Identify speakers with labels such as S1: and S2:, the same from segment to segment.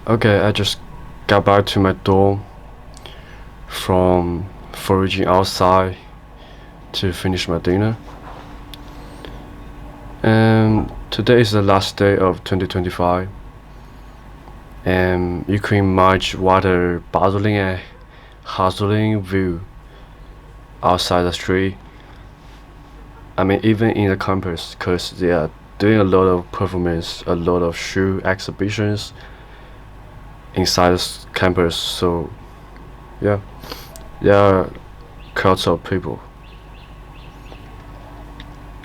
S1: Okay, I just got back to my dorm from foraging outside to finish my dinner. And today is the last day of 2025. And you can imagine what a bustling and hustling view outside the street. I mean, even in the campus, because they are doing a lot of performance, a lot of show exhibitions inside the campus. So, yeah, there are crowds of people.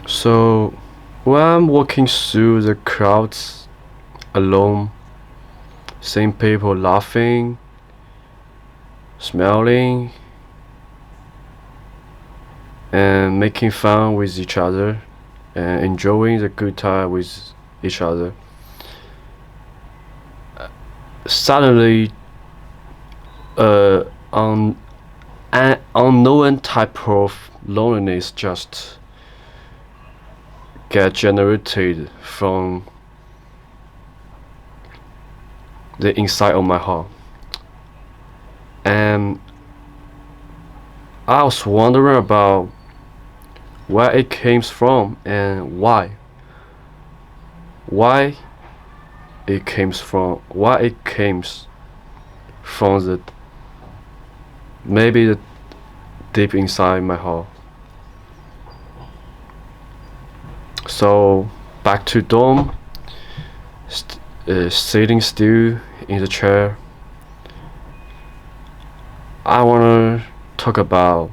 S1: So, when I'm walking through the crowds alone, seeing people laughing, smiling, and making fun with each other, and enjoying the good time with each other, suddenly, on an unknown type of loneliness just get generated from the inside of my heart. And I was wondering about where it came from and why. Why why it came from the maybe the deep inside my heart. So back to dorm, sitting still in the chair. I wanna talk about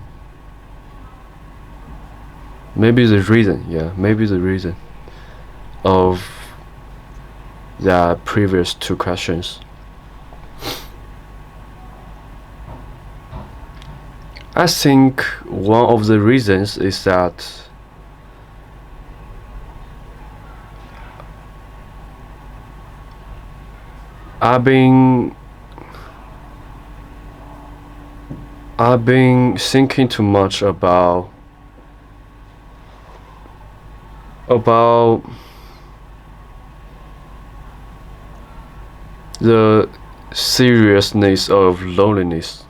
S1: maybe the reason, maybe the reason of the previous two questions. I think one of the reasons is that I've been I've been thinking too much about the seriousness of loneliness,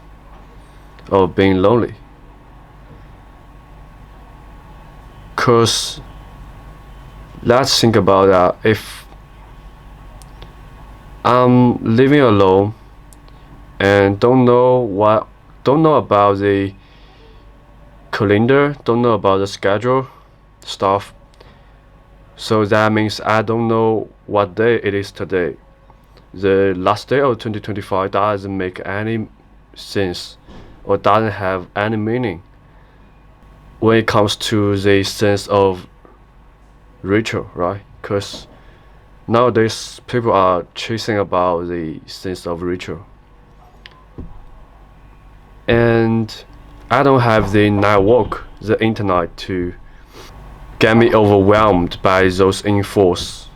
S1: of being lonely. Cause let's think about that. If I'm living alone and don't know about the calendar, don't know about the schedule stuff. So that means I don't know what day it is today. The last day of 2025 doesn't make any sense or doesn't have any meaning when it comes to the sense of ritual, right? Because nowadays people are chasing about the sense of ritual. And I don't have the network, the internet to get me overwhelmed by those infos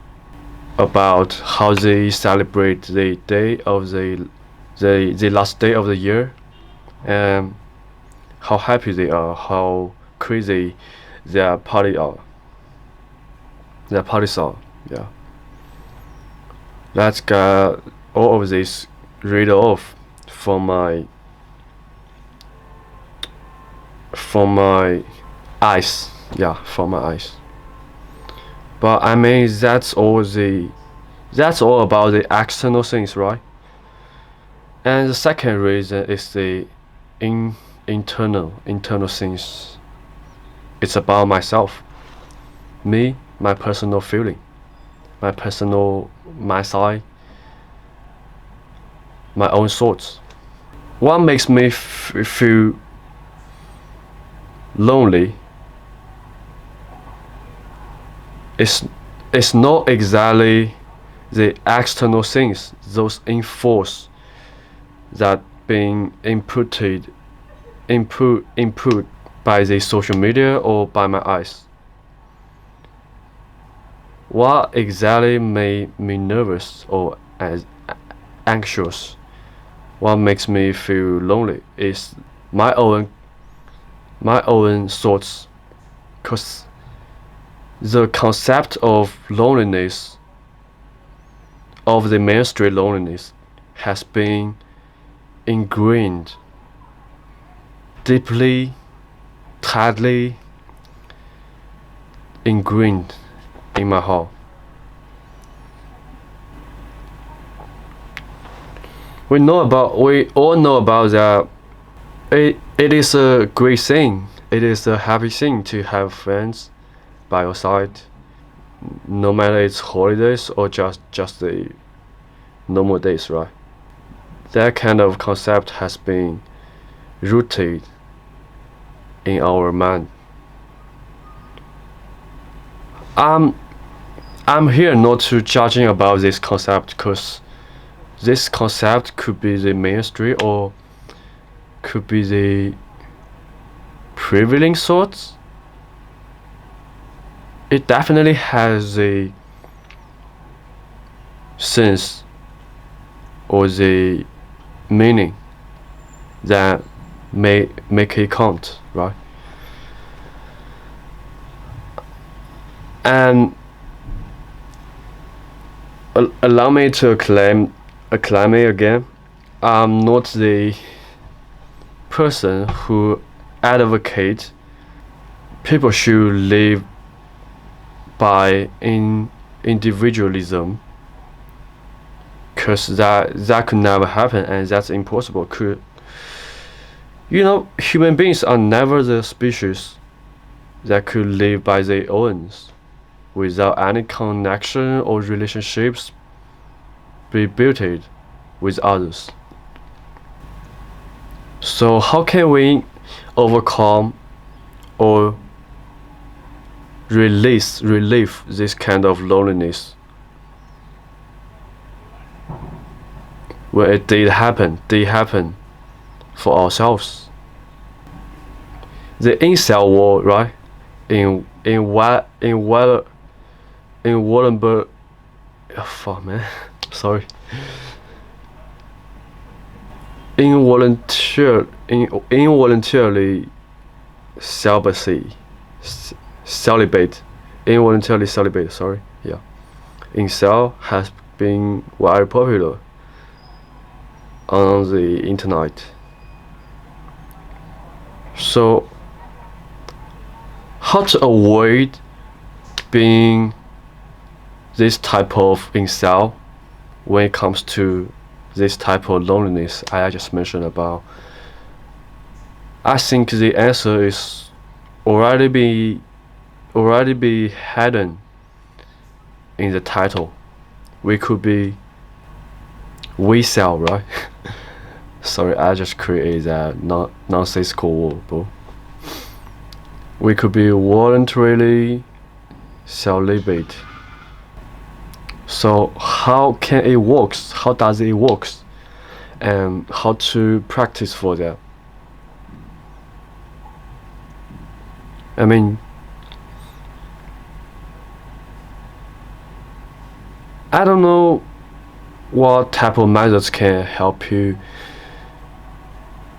S1: about how they celebrate the day of the last day of the year, and how happy they are, how crazy their parties are. Yeah, let's get all of this read off from my eyes. Yeah, from my eyes. But I mean, that's all about the external things, right? And the second reason is the in internal things. It's about myself, me, my personal feeling, my side, my own thoughts. What makes me feel lonely is not exactly the external things, those infos that being input by the social media or by my eyes. What exactly made me nervous or as anxious? What makes me feel lonely is my own thoughts, cause the concept of loneliness, of the mainstream loneliness, has been ingrained deeply, tightly ingrained in my heart. We all know about that. It is a great thing. It is a happy thing to have friends by your side, no matter it's holidays or just the normal days, right? That kind of concept has been rooted in our mind. I'm here not to judging about this concept, because this concept could be the mainstream or could be the prevailing thoughts. It definitely has a sense or the meaning that may make it count, right? And allow me to acclaim it again. I'm not the person who advocates people should live by individualism, because that could never happen and that's impossible. Human beings are never the species that could live by their own without any connection or relationships be built with others. So how can we overcome or relieve this kind of loneliness when it did happen for ourselves? The incel war, right? In Wallenberg, oh, fuck man, sorry. Involuntarily celibate, sorry, yeah. Incel has been very popular on the internet. So how to avoid being this type of incel when it comes to this type of loneliness I just mentioned about? I think the answer is already be hidden in the title. We could be we sell, right? Sorry, I just created that nonsensical word, bro. We could be voluntarily celibate. So how can it works? How does it works? And how to practice for that? I mean, I don't know what type of methods can help you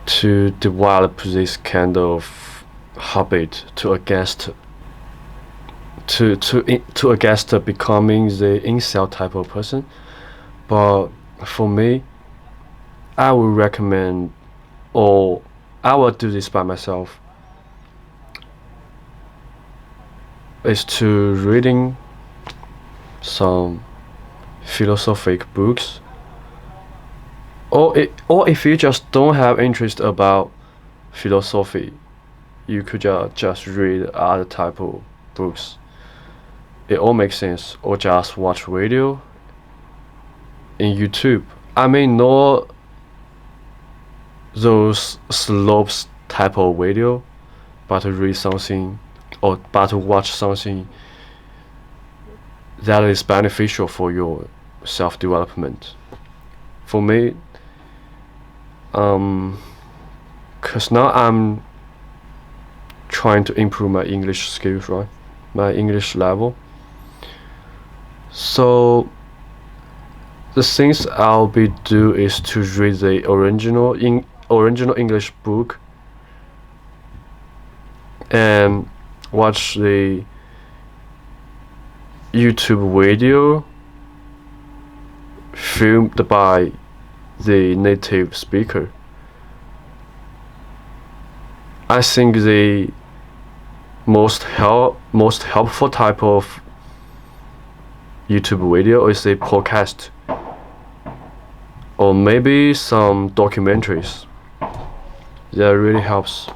S1: to develop this kind of habit to against becoming the incel type of person. But for me, I would recommend, or I will do this by myself, is to reading some philosophic books, or if you just don't have interest about philosophy, you could just read other type of books. It all makes sense. Or just watch video in YouTube. I mean, not those slopes type of video, but to read something or but to watch something that is beneficial for your self-development. For me, cause now I'm trying to improve my English skills, right? My English level. So the things I'll be do is to read the original English book and watch the YouTube video filmed by the native speaker. I think the most helpful type of YouTube video is a podcast or maybe some documentaries. That really helps.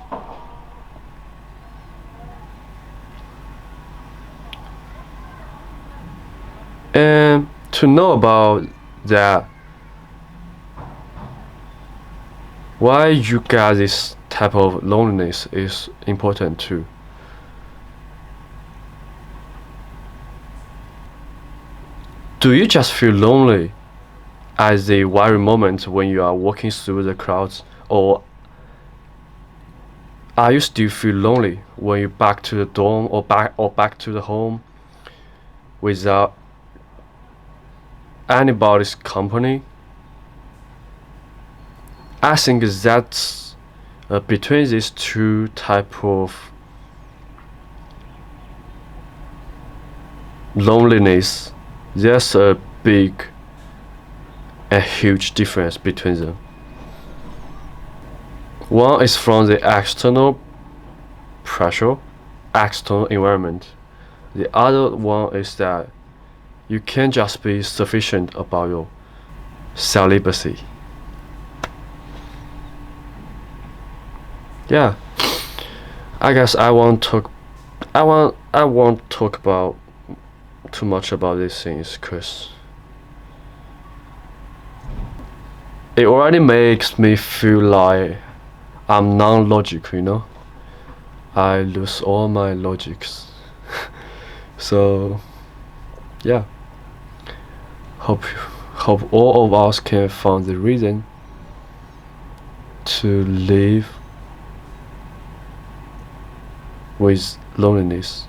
S1: And to know about that, why you get this type of loneliness is important too. Do you just feel lonely at the very moment when you are walking through the crowds, or are you still feel lonely when you back to the dorm or back to the home without anybody's company? I think that's between these two type of loneliness, there's a big and huge difference between them. One is from the external pressure, external environment. The other one is that you can't just be sufficient about your celibacy. Yeah, I guess I won't talk about too much about these things because it already makes me feel like I'm non-logical, you know. I lose all my logics. So yeah, hope all of us can find the reason to live with loneliness.